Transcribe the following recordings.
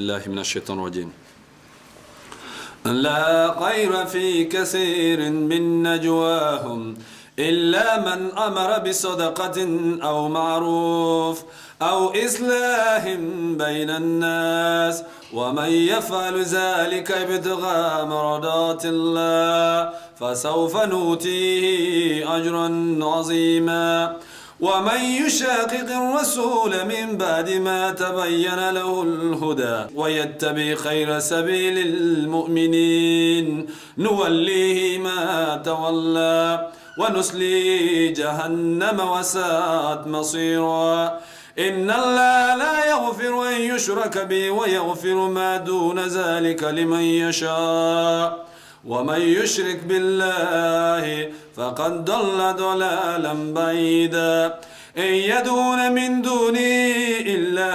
الله من الشيطان الرجيم. لا خير في كثير من نجواهم إلا من أمر بصدقة أو معروف أو إصلاح بين الناس ومن يفعل ذلك ابتغاء مرضات الله فسوف نؤتيه أجرا عظيما ومن يشاقق الرسول من بعد ما تبين له الهدى ويتبع خير سبيل المؤمنين نوليه ما تولى ونسليه جهنم وساءت مصيرا إن الله لا يغفر أن يشرك به ويغفر ما دون ذلك لمن يشاء ومن يشرك بالله فقد ضل ضلالا بعيدا إن يدعون من دونه إلا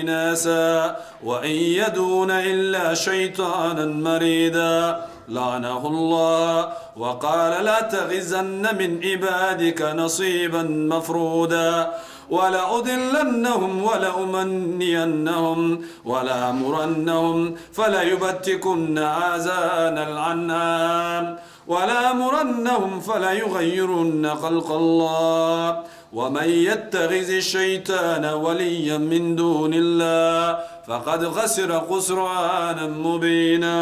إناثا وإن يدعون إلا شيطانا مريدا لعنه الله وقال لا تغزن من عبادك نصيبا مفرودا ولأضلنهم ولأمنينهم ولأمرنهم فليبتكن آذان الأنعام ولأمرنهم فليغيرن خلق الله ومن يتخذ الشيطان وليا من دون الله فقد خسر خسرانا مبينا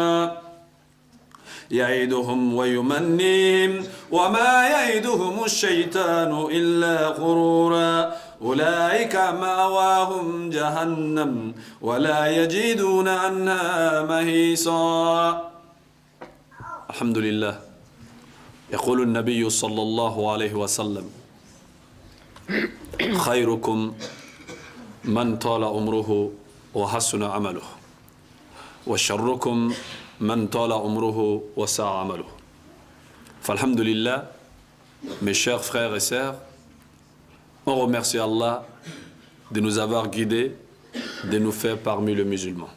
يعدهم ويمنيهم وما يعدهم الشيطان إلا غرورا أولئك مأواهم جهنم ولا يجدون عنها محيصا. الحمد لله. يقول النبي صلى الله عليه وسلم خيركم من طال عمره وحسن عمله وشركم من طال عمره وساء عمله. Alhamdulillah, mes chers frères et sœurs, on remercie Allah de nous avoir guidés, de nous faire parmi les musulmans.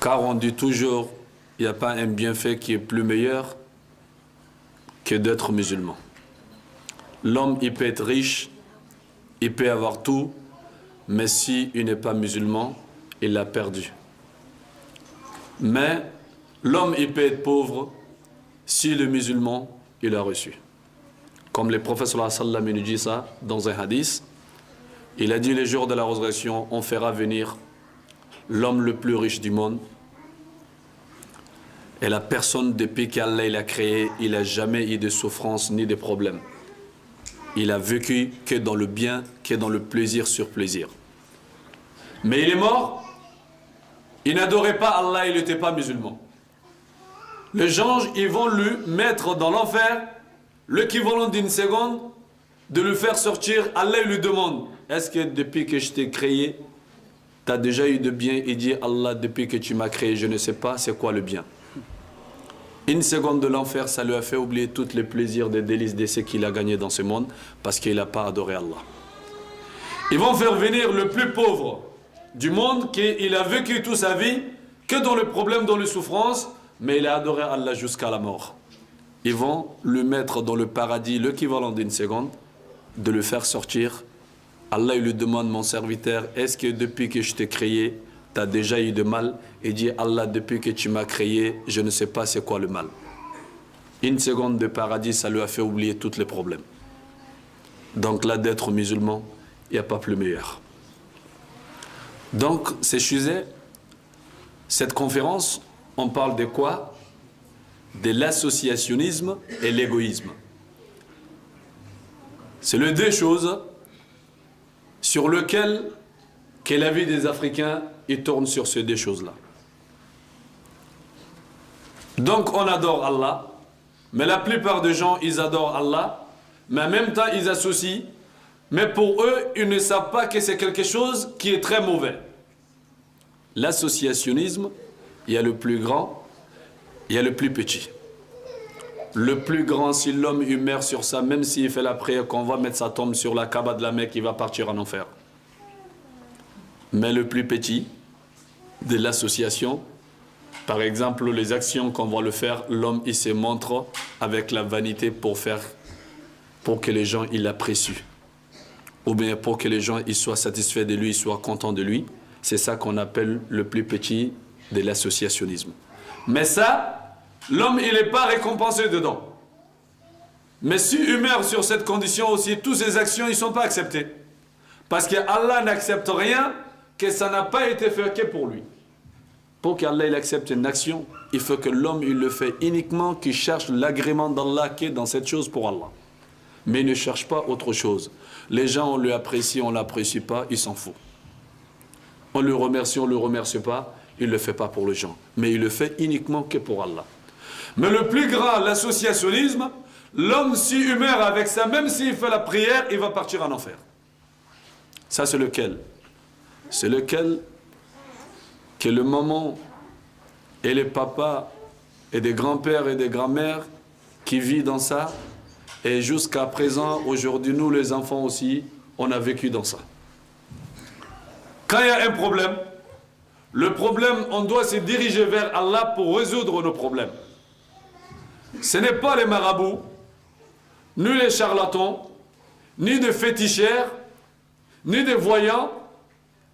Car on dit toujours, il n'y a pas un bienfait qui est plus meilleur que d'être musulman. L'homme, il peut être riche, il peut avoir tout, mais s'il n'est pas musulman, il l'a perdu. Mais l'homme, il peut être pauvre si le musulman, il a reçu. Comme le prophète sallallahu alayhi wa sallam nous dit ça dans un hadith, il a dit les jours de la résurrection, on fera venir l'homme le plus riche du monde. Et la personne depuis qu'Allah l'a créé, il n'a jamais eu de souffrance ni de problème. Il a vécu que dans le bien, que dans le plaisir sur plaisir. Mais il est mort. Il n'adorait pas Allah, il n'était pas musulman. Les anges, ils vont lui mettre dans l'enfer l'équivalent d'une seconde de le faire sortir. Allah lui demande, est-ce que depuis que je t'ai créé, tu as déjà eu de bien? Il dit, Allah, depuis que tu m'as créé, je ne sais pas c'est quoi le bien. Une seconde de l'enfer, ça lui a fait oublier tous les plaisirs, des délices, de ce qu'il a gagné dans ce monde, parce qu'il n'a pas adoré Allah. Ils vont faire venir le plus pauvre du monde, qu'il a vécu toute sa vie, que dans le problème, dans les souffrances, mais il a adoré Allah jusqu'à la mort. Ils vont le mettre dans le paradis, l'équivalent d'une seconde, de le faire sortir. Allah il lui demande, mon serviteur, est-ce que depuis que je t'ai créé, tu as déjà eu de mal? Il dit, Allah, depuis que tu m'as créé, je ne sais pas c'est quoi le mal. Une seconde de paradis, ça lui a fait oublier tous les problèmes. Donc là, d'être musulman, il n'y a pas plus meilleur. Donc, ces sujets, cette conférence, on parle de quoi? De l'associationnisme et l'égoïsme. C'est les deux choses sur lesquelles que la vie des Africains il tourne sur ces deux choses-là. Donc, on adore Allah, mais la plupart des gens, ils adorent Allah, mais en même temps, ils associent. Mais pour eux, ils ne savent pas que c'est quelque chose qui est très mauvais. L'associationnisme, il y a le plus grand, il y a le plus petit. Le plus grand, si l'homme meurt sur ça, même s'il fait la prière, qu'on va mettre sa tombe sur la Kaaba de la Mecque, il va partir en enfer. Mais le plus petit de l'association, par exemple, les actions qu'on va le faire, l'homme, il se montre avec la vanité pour que les gens, ils l'apprécient. ou bien pour que les gens ils soient satisfaits de lui, ils soient contents de lui. C'est ça qu'on appelle le plus petit de l'associationnisme. Mais ça, l'homme, il n'est pas récompensé dedans. Mais si il meurt sur cette condition aussi, toutes ses actions, ils ne sont pas acceptées. Parce qu'Allah n'accepte rien que ça n'a pas été fait que pour lui. Pour qu'Allah il accepte une action, il faut que l'homme il le fait uniquement qu'il cherche l'agrément d'Allah qui est dans cette chose pour Allah. Mais il ne cherche pas autre chose. Les gens, on l'apprécie, on ne l'apprécie pas, il s'en fout. On le remercie, on ne le remercie pas, il ne le fait pas pour les gens. Mais il le fait uniquement que pour Allah. Mais le plus grand, l'associationnisme, l'homme, s'il meurt avec ça, même s'il fait la prière, il va partir en enfer. Ça, c'est lequel? C'est lequel que le maman et les papas et des grands-pères et des grands-mères qui vivent dans ça. Et jusqu'à présent, aujourd'hui, nous les enfants aussi, on a vécu dans ça. Quand il y a un problème, le problème, on doit se diriger vers Allah pour résoudre nos problèmes. Ce n'est pas les marabouts, ni les charlatans, ni des féticheurs, ni des voyants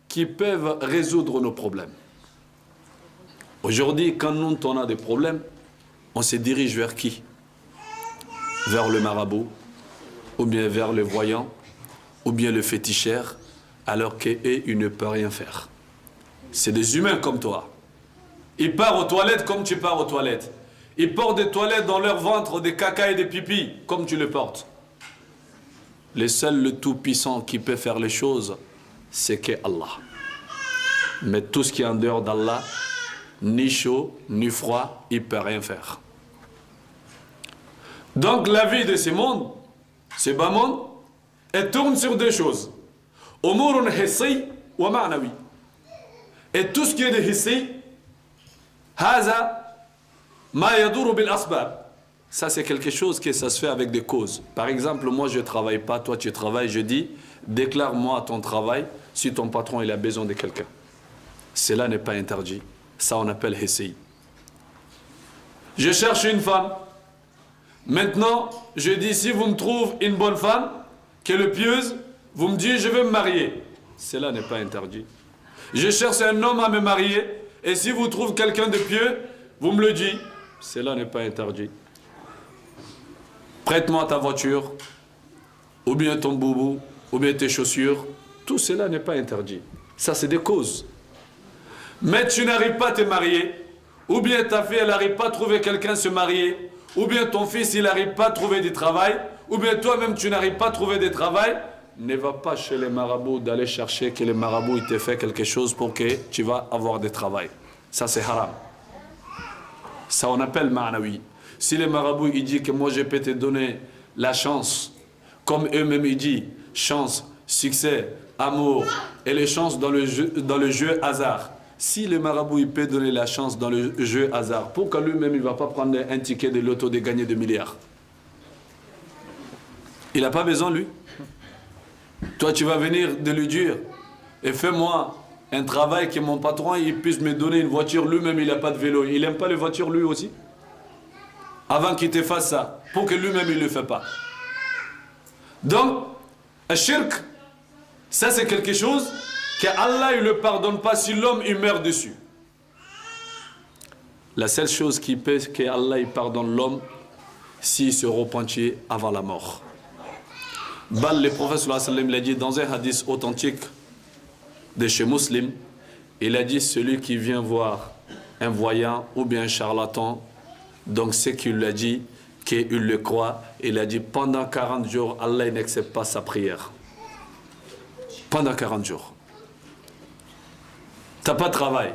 qui peuvent résoudre nos problèmes. Aujourd'hui, quand nous, on a des problèmes, on se dirige vers qui? Vers le marabout, ou bien vers le voyant, ou bien le féticheur, alors qu'eux, ils ne peuvent rien faire. C'est des humains comme toi. Ils partent aux toilettes comme tu pars aux toilettes. Ils portent des toilettes dans leur ventre, des caca et des pipis, comme tu les portes. Le seul, le Tout-Puissant qui peut faire les choses, c'est que Allah. Mais tout ce qui est en dehors d'Allah, ni chaud, ni froid, il ne peut rien faire. Donc la vie de ces mondes, ces bas mondes, elle tourne sur deux choses. Umurun hissi wa ma'nawi. Et tout ce qui est de hissi, haza ma yaduru bil asbab. Ça c'est quelque chose que ça se fait avec des causes. Par exemple, moi je ne travaille pas, toi tu travailles, je dis, déclare-moi ton travail si ton patron il a besoin de quelqu'un. Cela n'est pas interdit. Ça on appelle hissi. Je cherche une femme. Maintenant, je dis, si vous me trouvez une bonne femme, qui est le pieuse, vous me dites, je vais me marier. Cela n'est pas interdit. Je cherche un homme à me marier, et si vous trouvez quelqu'un de pieux, vous me le dites. Cela n'est pas interdit. Prête-moi ta voiture, ou bien ton boubou, ou bien tes chaussures. Tout cela n'est pas interdit. Ça, c'est des causes. Mais tu n'arrives pas à te marier, ou bien ta fille, elle n'arrive pas à trouver quelqu'un se marier, ou bien ton fils, il n'arrive pas à trouver du travail, ou bien toi-même, tu n'arrives pas à trouver du travail, ne va pas chez les marabouts d'aller chercher que les marabouts t'aient fait quelque chose pour que tu vas avoir du travail. Ça, c'est haram. Ça, on appelle ma'nawi. Si les marabouts, ils disent que moi, je peux te donner la chance, comme eux-mêmes, ils disent, chance, succès, amour, et les chances dans le jeu hasard. Si le marabout il peut donner la chance dans le jeu hasard, pourquoi lui-même il ne va pas prendre un ticket de loto de gagner des milliards? Il n'a pas besoin lui. Toi tu vas venir de lui dire, et fais-moi un travail que mon patron il puisse me donner une voiture, lui-même il n'a pas de vélo, il n'aime pas les voitures lui aussi? Avant qu'il te fasse ça, pour que lui-même il ne le fait pas. Donc, un shirk, ça c'est quelque chose qu'Allah ne le pardonne pas si l'homme il meurt dessus. La seule chose qui peut qu'Allah il pardonne l'homme, s'il se repentit avant la mort. Le prophète sallallahu alayhi wa sallam l'a dit dans un hadith authentique de chez Muslim, il a dit celui qui vient voir un voyant ou bien un charlatan, donc c'est qu'il lui a dit qu'il le croit, il a dit pendant 40 jours Allah n'accepte pas sa prière. Pendant 40 jours. Tu n'as pas de travail.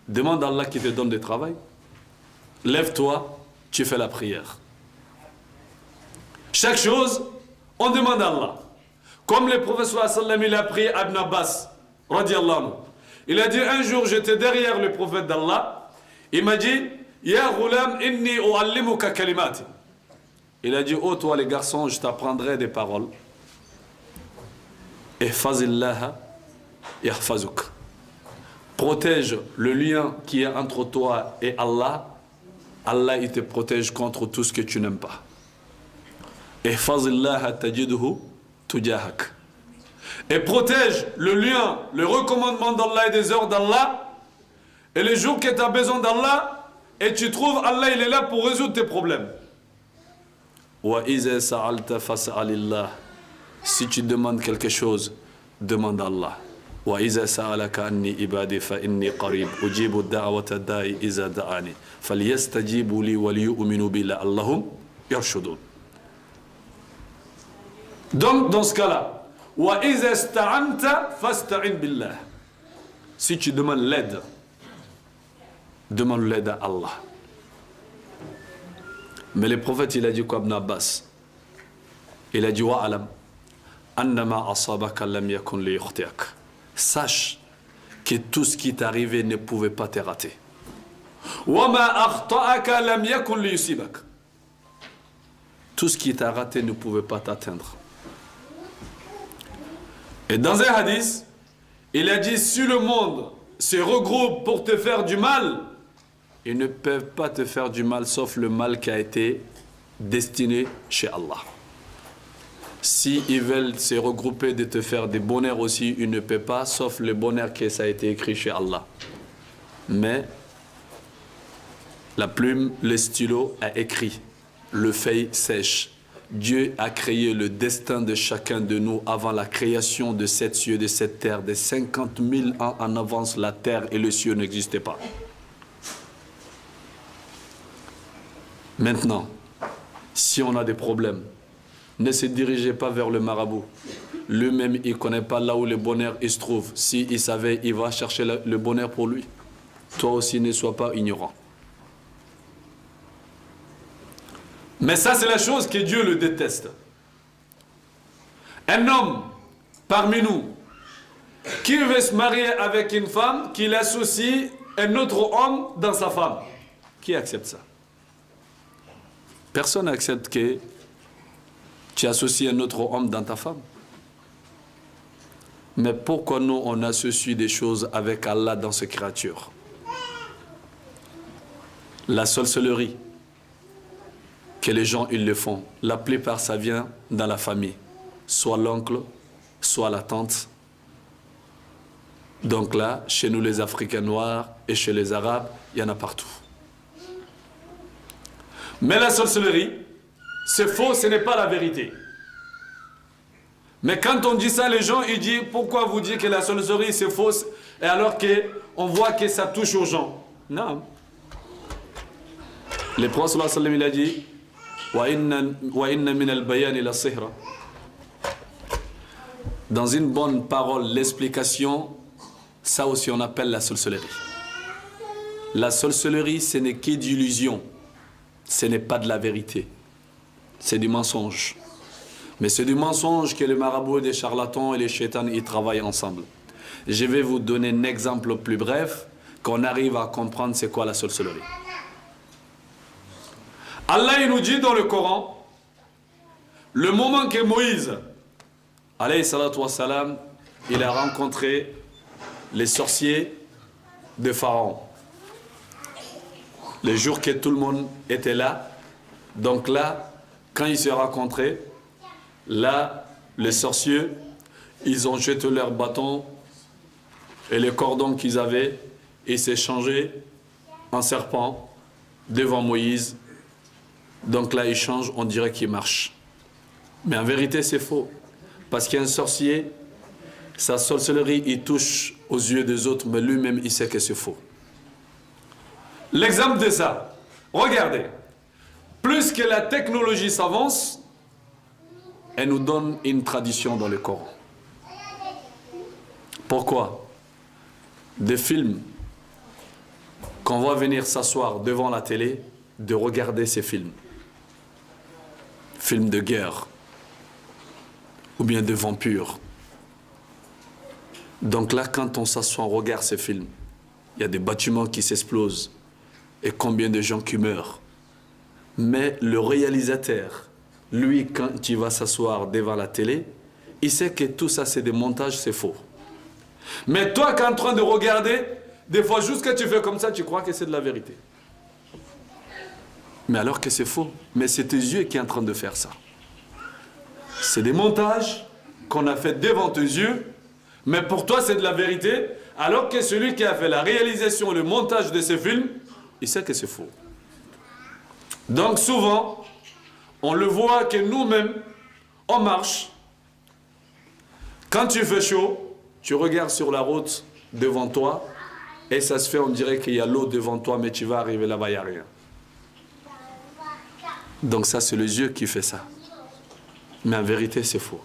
Demande à Allah qui te donne du travail. Lève-toi, tu fais la prière. Chaque chose, on demande à Allah. Comme le prophète sallallahu alayhi wa sallam, il a prié à Ibn Abbas, radiallahu anhu. Il a dit un jour, j'étais derrière le prophète d'Allah. Il m'a dit, Ya ghulam, inni u'allimuka kalimati. Il a dit, oh toi les garçons, je t'apprendrai des paroles. Ihfazillaha yahfazuk. Protège le lien qui est entre toi et Allah. Allah il te protège contre tout ce que tu n'aimes pas. Ihfazillaha tajidhu tujahak. et protège le lien, le recommandement d'Allah et des ordres d'Allah. Et les jours que tu as besoin d'Allah, et tu trouves Allah, il est là pour résoudre tes problèmes. Si tu demandes quelque chose, demande à Allah. وَإِذَا سَأَلَكَ أَنِّي إِبَادِي فَإِنِّي قَرِيبٌ أُجِيبُ الدَّعْوَةَ الدَّاعِ إِذَا دَعَانِ فَلْيَسْتَجِيبُوا لِي وَلْيُؤْمِنُوا بِي لَعَلَّهُمْ يَرْشُدُونَ. Donc, dans ce cas-là, وَإِذَا اسْتَعَنْتَ فَاسْتَعِنْ بِاللَّهِ. Si tu demandes l'aide, demande l'aide à Allah. Mais le prophète, il a dit quoi, Ibn Abbas? Il a dit wa'alam annama asabaka lam yakun li yukhtiak. Sache que tout ce qui t'est arrivé ne pouvait pas te rater. Wa ma akhta'aka lam yakun li yusibak. Tout ce qui t'a raté ne pouvait pas t'atteindre. Et dans un hadith, il a dit si le monde se regroupe pour te faire du mal, ils ne peuvent pas te faire du mal sauf le mal qui a été destiné chez Allah. Si ils veulent se regrouper de te faire des bonheurs aussi, ils ne peuvent pas sauf le bonheur qui ça a été écrit chez Allah. Mais la plume, le stylo a écrit, le feuille sèche. Dieu a créé le destin de chacun de nous avant la création de sept cieux, de cette terre. De 50 000 ans en avance, la terre et le ciel n'existaient pas. Maintenant, si on a des problèmes, ne se dirigez pas vers le marabout. Lui-même, il ne connaît pas là où le bonheur il se trouve. S'il savait, il va chercher le bonheur pour lui. Toi aussi, ne sois pas ignorant. Mais ça, c'est la chose que Dieu le déteste. Un homme parmi nous qui veut se marier avec une femme, qui associe un autre homme dans sa femme. Qui accepte ça? Personne n'accepte que tu associes un autre homme dans ta femme. Mais pourquoi nous, on associe des choses avec Allah dans ses créatures? La sorcellerie, que les gens ils le font, la plupart ça vient dans la famille. Soit l'oncle, soit la tante. Donc là, chez nous les Africains noirs et chez les Arabes, il y en a partout. Mais la sorcellerie, c'est faux, ce n'est pas la vérité. Mais quand on dit ça, les gens ils disent pourquoi vous dites que la sorcellerie c'est fausse et alors qu'on voit que ça touche aux gens. Non. Le prophète sallallahu alayhi wa sallam il a dit wa inna min al-bayan la sihra. Dans une bonne parole, l'explication, ça aussi on appelle la sorcellerie. La sorcellerie, ce n'est que d'illusion. Ce n'est pas de la vérité. C'est du mensonge. Mais c'est du mensonge que les marabouts, les charlatans et les chétans, ils travaillent ensemble. Je vais vous donner un exemple plus bref, qu'on arrive à comprendre c'est quoi la sorcellerie. Allah il nous dit dans le Coran, le moment que Moïse, alayhi salatu wassalam, il a rencontré les sorciers de Pharaon. Le jour que tout le monde était là, donc là, quand ils se rencontraient, là, les sorciers, ils ont jeté leurs bâtons et les cordons qu'ils avaient et s'est changé en serpent devant Moïse. Donc là, il change, on dirait qu'il marche. Mais en vérité, c'est faux. Parce qu'un sorcier, sa sorcellerie, il touche aux yeux des autres, mais lui-même, il sait que c'est faux. L'exemple de ça, regardez, plus que la technologie s'avance, elle nous donne une tradition dans le Coran. Pourquoi? Des films qu'on va venir s'asseoir devant la télé, de regarder ces films. Films de guerre, ou bien de vampires. Donc là, quand on s'assoit, on regarde ces films, il y a des bâtiments qui s'explosent, et combien de gens qui meurent. Mais le réalisateur, lui, quand il va s'asseoir devant la télé, il sait que tout ça, c'est des montages, c'est faux. Mais toi, quand tu es en train de regarder, des fois, juste que tu fais comme ça, tu crois que c'est de la vérité. Mais alors que c'est faux. Mais c'est tes yeux qui sont en train de faire ça. C'est des montages qu'on a fait devant tes yeux, mais pour toi c'est de la vérité, alors que celui qui a fait la réalisation, le montage de ce film, il sait que c'est faux. Donc souvent, on le voit que nous-mêmes, on marche. Quand tu fais chaud, tu regardes sur la route devant toi, et ça se fait, on dirait qu'il y a l'eau devant toi, mais tu vas arriver là-bas, il n'y a rien. Donc ça, c'est les yeux qui fait ça. Mais en vérité, c'est faux.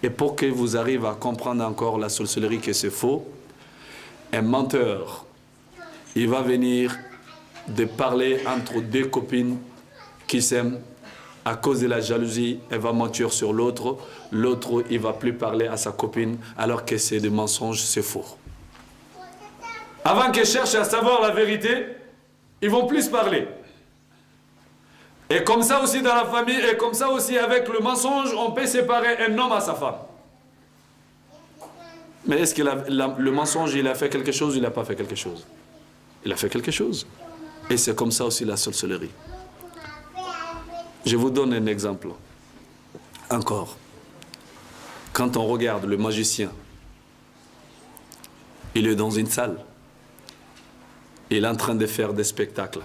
Et pour que vous arriviez à comprendre encore la sorcellerie que c'est faux, un menteur, il va venir de parler entre deux copines qui s'aiment. À cause de la jalousie, elle va mentir sur l'autre. L'autre, il ne va plus parler à sa copine, alors que c'est des mensonges, c'est faux. Avant qu'ils cherchent à savoir la vérité, ils vont plus parler. Et comme ça aussi dans la famille, et comme ça aussi avec le mensonge, on peut séparer un homme à sa femme. Mais est-ce que le mensonge, il a fait quelque chose ou il n'a pas fait quelque chose? Il a fait quelque chose. Et c'est comme ça aussi la sorcellerie. Je vous donne un exemple. Encore. Quand on regarde le magicien, il est dans une salle. Il est en train de faire des spectacles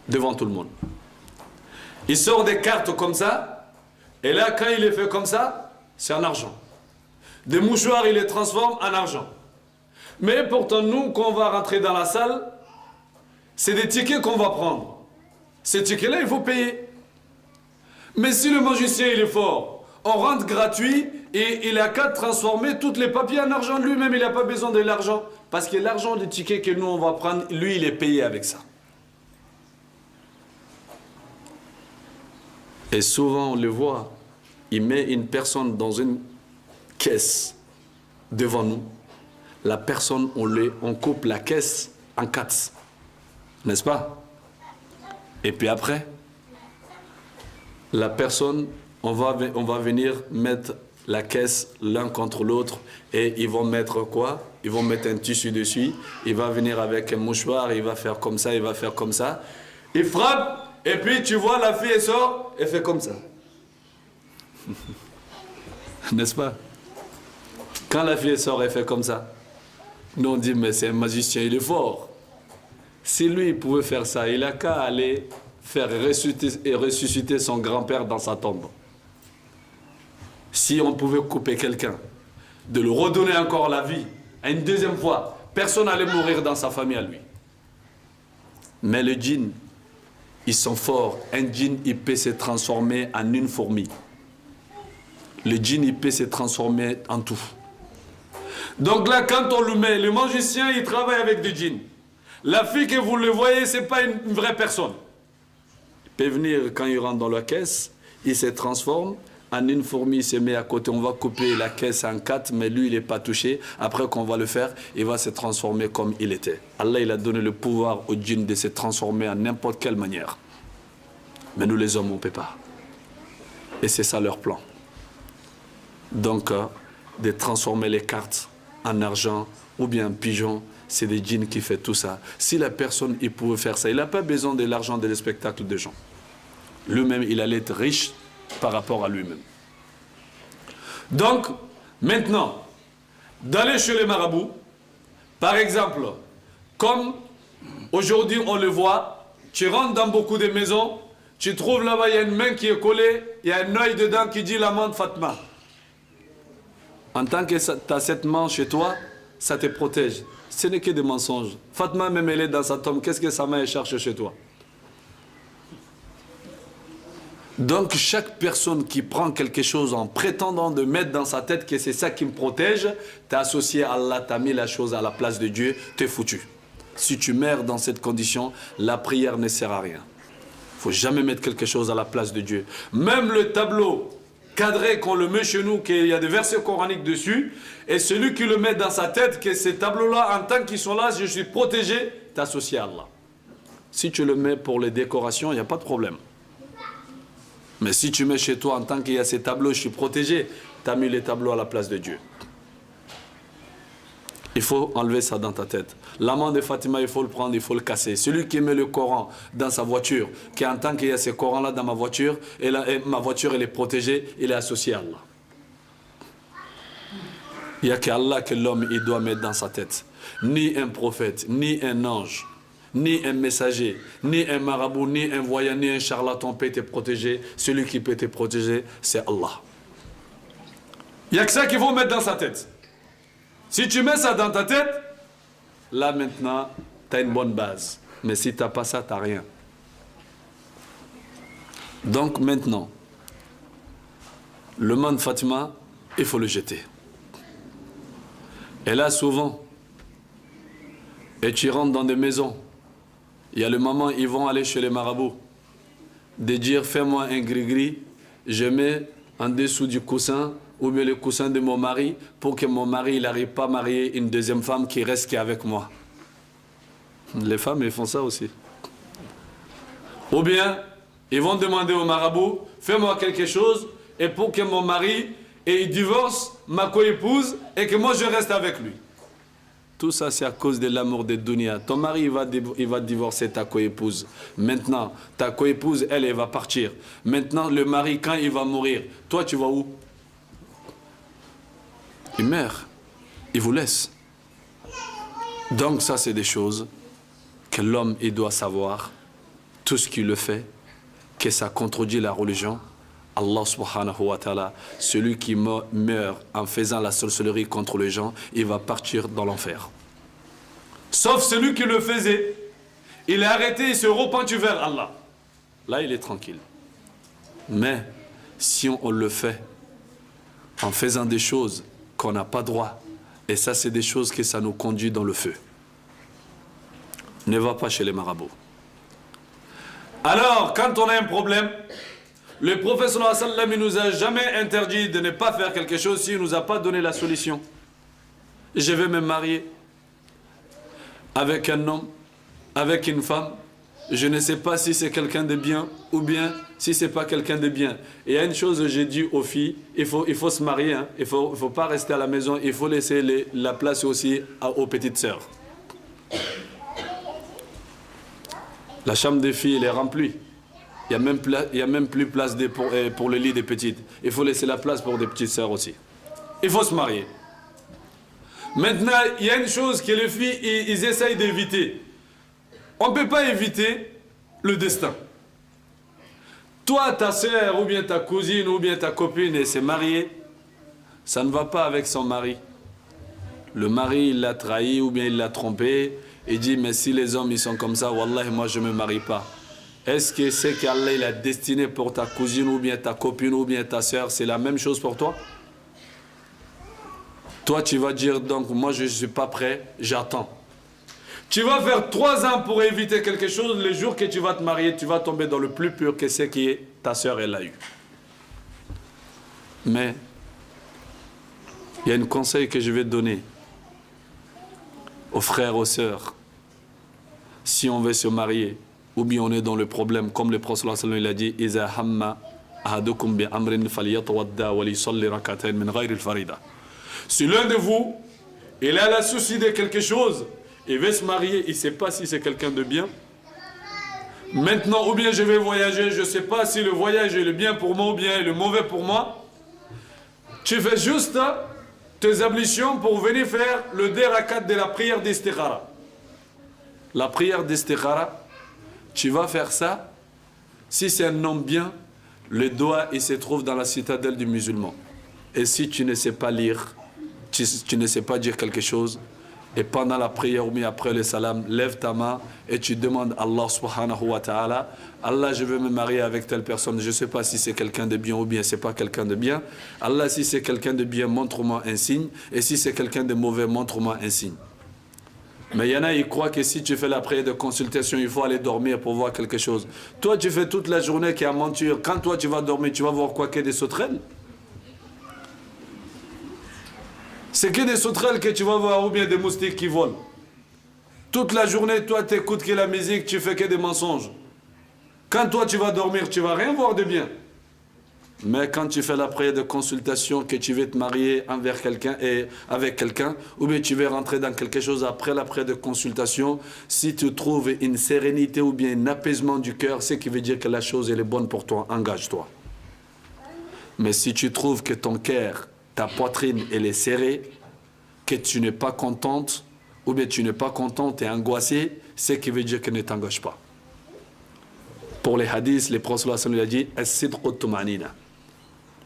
devant tout le monde. Il sort des cartes comme ça, et là, quand il les fait comme ça, c'est en argent. Des mouchoirs, il les transforme en argent. Mais pourtant, nous, quand on va rentrer dans la salle, c'est des tickets qu'on va prendre. Ces tickets-là, il faut payer. Mais si le magicien, il est fort, on rentre gratuit, et il a qu'à transformer tous les papiers en argent. Lui-même, il n'a pas besoin de l'argent. Parce que l'argent du ticket que nous, on va prendre, lui, il est payé avec ça. Et souvent, on le voit, il met une personne dans une caisse devant nous. La personne, on coupe la caisse en quatre. N'est-ce pas? Et puis après, la personne, on va venir mettre la caisse l'un contre l'autre et ils vont mettre quoi? Ils vont mettre un tissu dessus, il va venir avec un mouchoir, il va faire comme ça, il va faire comme ça. Il frappe et puis tu vois la fille elle sort, elle fait comme ça. N'est-ce pas? Quand la fille elle sort, elle fait comme ça. Nous on dit mais c'est un magicien, il est fort. Si lui il pouvait faire ça, il n'a qu'à aller faire ressusciter son grand-père dans sa tombe. Si on pouvait couper quelqu'un, de le redonner encore la vie, une deuxième fois, personne n'allait mourir dans sa famille à lui. Mais le djinn, ils sont forts. Un djinn, il peut se transformer en une fourmi. Le djinn, il peut se transformer en tout. Donc là, quand on le met, le magicien, il travaille avec des djinns. La fille que vous le voyez, ce n'est pas une vraie personne. Il peut venir, quand il rentre dans la caisse, il se transforme. En une fourmi, il se met à côté, on va couper la caisse en quatre, mais lui, il n'est pas touché. Après qu'on va le faire, il va se transformer comme il était. Allah, il a donné le pouvoir au djinn de se transformer en n'importe quelle manière. Mais nous, les hommes, on ne peut pas. Et c'est ça leur plan. Donc, de transformer les cartes en argent ou bien en pigeon, c'est des djinns qui font tout ça. Si la personne, il pouvait faire ça, il n'a pas besoin de l'argent des spectacles des gens. Lui-même, il allait être riche par rapport à lui-même. Donc, maintenant, d'aller chez les marabouts, par exemple, comme aujourd'hui on le voit, tu rentres dans beaucoup de maisons, tu trouves là-bas, il y a une main qui est collée, il y a un œil dedans qui dit l'amende Fatma. En tant que tu as cette main chez toi, ça te protège. Ce n'est que des mensonges. Fatma, même elle est dans sa tombe, qu'est-ce que sa main cherche chez toi? Donc chaque personne qui prend quelque chose en prétendant de mettre dans sa tête que c'est ça qui me protège, t'es associé à Allah, t'as mis la chose à la place de Dieu, t'es foutu. Si tu meurs dans cette condition, la prière ne sert à rien. Il ne faut jamais mettre quelque chose à la place de Dieu. Même le tableau cadré qu'on le met chez nous, qu'il y a des versets coraniques dessus, et celui qui le met dans sa tête, que ces tableaux-là, en tant qu'ils sont là, je suis protégé, t'es associé à Allah. Si tu le mets pour les décorations, il n'y a pas de problème. Mais si tu mets chez toi en tant qu'il y a ces tableaux, je suis protégé, tu as mis les tableaux à la place de Dieu. Il faut enlever ça dans ta tête. L'amant de Fatima, il faut le prendre, il faut le casser. Celui qui met le Coran dans sa voiture, qui en tant qu'il y a ce Coran-là dans ma voiture, et ma voiture elle est protégée, il est associé à Allah. Il n'y a qu'Allah que l'homme il doit mettre dans sa tête. Ni un prophète, ni un ange, ni un messager, ni un marabout, ni un voyant, ni un charlatan peut te protéger. Celui qui peut te protéger, c'est Allah. Il n'y a que ça qu'il faut mettre dans sa tête. Si tu mets ça dans ta tête, là maintenant, tu as une bonne base. Mais si tu n'as pas ça, tu n'as rien. Donc maintenant, le man Fatima, il faut le jeter. Et là, souvent, et tu rentres dans des maisons, il y a le moment, ils vont aller chez les marabouts, de dire, fais-moi un gris-gris, je mets en dessous du coussin, ou bien le coussin de mon mari, pour que mon mari n'arrive pas à marier une deuxième femme qui reste qu'avec moi. Les femmes, elles font ça aussi. Ou bien, ils vont demander au marabout, fais-moi quelque chose, et pour que mon mari et il divorce ma co-épouse et que moi je reste avec lui. Tout ça c'est à cause de l'amour de dunya. Ton mari il va divorcer ta co-épouse. Maintenant, ta co-épouse elle va partir. Maintenant le mari quand il va mourir, toi tu vas où? Il meurt. Il vous laisse. Donc ça c'est des choses que l'homme il doit savoir. Tout ce qu'il le fait, que ça contredit la religion. Allah subhanahu wa ta'ala, celui qui meurt en faisant la sorcellerie contre les gens, il va partir dans l'enfer. Sauf celui qui le faisait, il est arrêté, il se repentit vers Allah. Là, il est tranquille. Mais si on le fait en faisant des choses qu'on n'a pas droit, et ça c'est des choses que ça nous conduit dans le feu. Ne va pas chez les marabouts. Alors, quand on a un problème, le prophète sallallahu alayhi wa sallam, il nous a jamais interdit de ne pas faire quelque chose s'il ne nous a pas donné la solution. Je vais me marier avec un homme, avec une femme. Je ne sais pas si c'est quelqu'un de bien ou bien si c'est pas quelqu'un de bien. Et il y a une chose, j'ai dit aux filles, il faut se marier. Hein. Il faut pas rester à la maison. Il faut laisser la place aussi aux petites sœurs. La chambre des filles, elle est remplie. Il n'y a même plus place pour le lit des petites. Il faut laisser la place pour des petites sœurs aussi. Il faut se marier. Maintenant, il y a une chose que les filles, ils essayent d'éviter. On ne peut pas éviter le destin. Toi, ta sœur, ou bien ta cousine, ou bien ta copine, elle s'est mariée. Ça ne va pas avec son mari. Le mari, il l'a trahi, ou bien il l'a trompé. Il dit, mais si les hommes, ils sont comme ça, wallah, moi, je ne me marie pas. Est-ce que c'est qu'Allah il a destiné pour ta cousine ou bien ta copine ou bien ta soeur, c'est la même chose pour toi? Toi tu vas dire donc moi je ne suis pas prêt, j'attends. Tu vas faire 3 ans pour éviter quelque chose, le jour que tu vas te marier, tu vas tomber dans le plus pur que c'est qui est ta soeur elle a eu. Mais il y a un conseil que je vais te donner aux frères, aux sœurs. Si on veut se marier, ou bien on est dans le problème, comme le prophète sallallahu alayhi wa sallam a dit, si l'un de vous, il a la souci de quelque chose, il veut se marier, il ne sait pas si c'est quelqu'un de bien. Maintenant, ou bien je vais voyager, je ne sais pas si le voyage est le bien pour moi ou bien le mauvais pour moi. Tu fais juste tes ablutions pour venir faire le derakat de la prière d'istikhara. La prière d'istikhara, tu vas faire ça. Si c'est un homme bien, le doigt il se trouve dans la citadelle du musulman. Et si tu ne sais pas lire, tu ne sais pas dire quelque chose, et pendant la prière ou bien après le salam, lève ta main et tu demandes à Allah subhanahu wa ta'ala, Allah je veux me marier avec telle personne, je ne sais pas si c'est quelqu'un de bien ou bien c'est pas quelqu'un de bien. Allah si c'est quelqu'un de bien, montre-moi un signe, et si c'est quelqu'un de mauvais, montre-moi un signe. Mais il y en a, ils croient que si tu fais la prière de consultation, il faut aller dormir pour voir quelque chose. Toi, tu fais toute la journée qui est à mentir. Quand toi, tu vas dormir, tu vas voir quoi? Que des sauterelles? C'est que des sauterelles que tu vas voir ou bien des moustiques qui volent. Toute la journée, toi, tu écoutes que la musique, tu fais que des mensonges. Quand toi, tu vas dormir, tu ne vas rien voir de bien. Mais quand tu fais la prière de consultation, que tu veux te marier envers quelqu'un et avec quelqu'un, ou bien tu veux rentrer dans quelque chose après la prière de consultation, si tu trouves une sérénité ou bien un apaisement du cœur, c'est qui veut dire que la chose elle est bonne pour toi, engage-toi. Mais si tu trouves que ton cœur, ta poitrine, elle est serrée, que tu n'es pas contente, ou bien tu n'es pas contente et angoissée, c'est qui veut dire que ne t'engage pas. Pour les hadiths, les prophètes lui a dit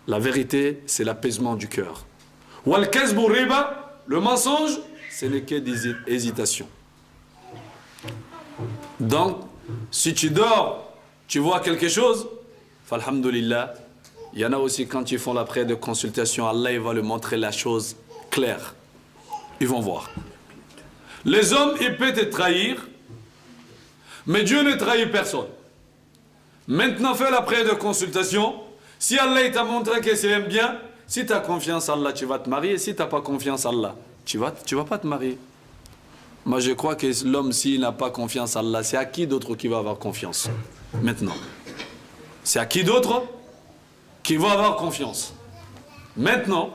la vérité, c'est l'apaisement du cœur. Le mensonge, ce n'est que des hésitations. Donc, si tu dors, tu vois quelque chose, alhamdulillah, il y en a aussi quand ils font la prière de consultation, Allah il va leur montrer la chose claire. Ils vont voir. Les hommes, ils peuvent te trahir, mais Dieu ne trahit personne. Maintenant, fais la prière de consultation. Si Allah t'a montré que c'est bien, si tu as confiance en Allah, tu vas te marier. Si tu n'as pas confiance en Allah, tu vas pas te marier. Moi, je crois que l'homme, s'il n'a pas confiance en Allah, c'est à qui d'autre qui va avoir confiance? Maintenant. C'est à qui d'autre qui va avoir confiance? Maintenant,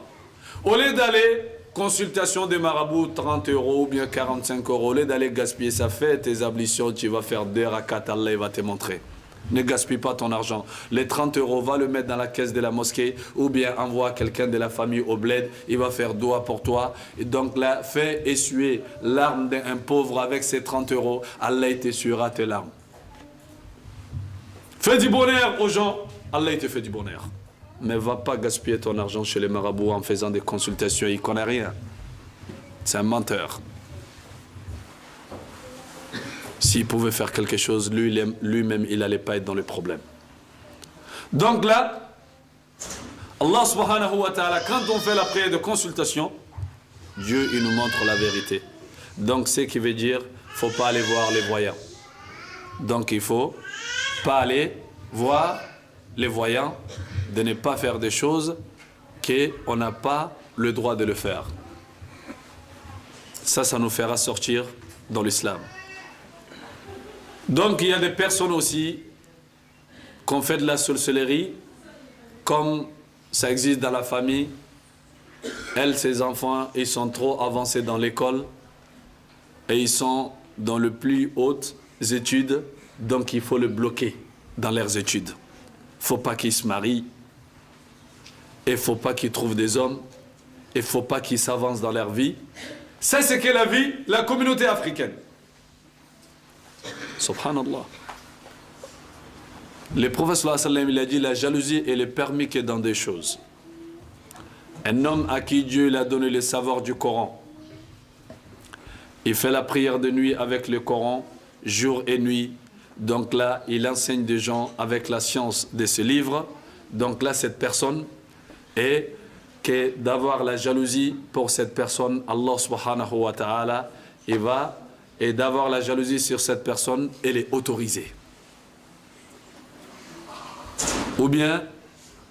au lieu d'aller consultation des marabouts, 30 € ou bien 45 €, au lieu d'aller gaspiller, ça fait tes ablutions, tu vas faire 2 rakats, Allah va te montrer. Ne gaspille pas ton argent. Les 30 €, va le mettre dans la caisse de la mosquée ou bien envoie quelqu'un de la famille au bled. Il va faire doigt pour toi. Et donc là, fais essuyer l'arme d'un pauvre avec ces 30 €. Allah t'essuiera tes larmes. Fais du bonheur aux gens. Allah te fait du bonheur. Mais va pas gaspiller ton argent chez les marabouts en faisant des consultations. Il ne connaît rien. C'est un menteur. S'il pouvait faire quelque chose, lui-même, il n'allait pas être dans le problème. Donc là, Allah subhanahu wa ta'ala, quand on fait la prière de consultation, Dieu, il nous montre la vérité. Donc, ce qui veut dire, il ne faut pas aller voir les voyants. Donc, il ne faut pas aller voir les voyants, de ne pas faire des choses qu'on n'a pas le droit de le faire. Ça nous fera sortir dans l'islam. Donc il y a des personnes aussi qui ont fait de la sorcellerie, comme ça existe dans la famille. Elle, ses enfants, ils sont trop avancés dans l'école et ils sont dans les plus hautes études, donc il faut le bloquer dans leurs études. Il ne faut pas qu'ils se marient, il ne faut pas qu'ils trouvent des hommes, il ne faut pas qu'ils s'avancent dans leur vie. Ça, c'est que la vie, la communauté africaine. Subhanallah. Le prophète sallallahu alayhi wa sallam, il a dit la jalousie elle est permis que dans des choses. Un homme à qui Dieu il a donné le savoir du Coran, il fait la prière de nuit avec le Coran, jour et nuit. Donc là, il enseigne des gens avec la science de ce livre. Donc là, cette personne, et que d'avoir la jalousie pour cette personne, Allah subhanahu wa ta'ala, il va, et d'avoir la jalousie sur cette personne, elle est autorisée. Ou bien,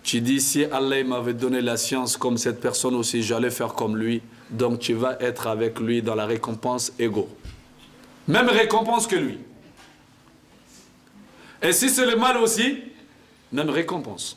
tu dis, si Allah m'avait donné la science comme cette personne aussi, j'allais faire comme lui, donc tu vas être avec lui dans la récompense égaux. Même récompense que lui. Et si c'est le mal aussi, même récompense.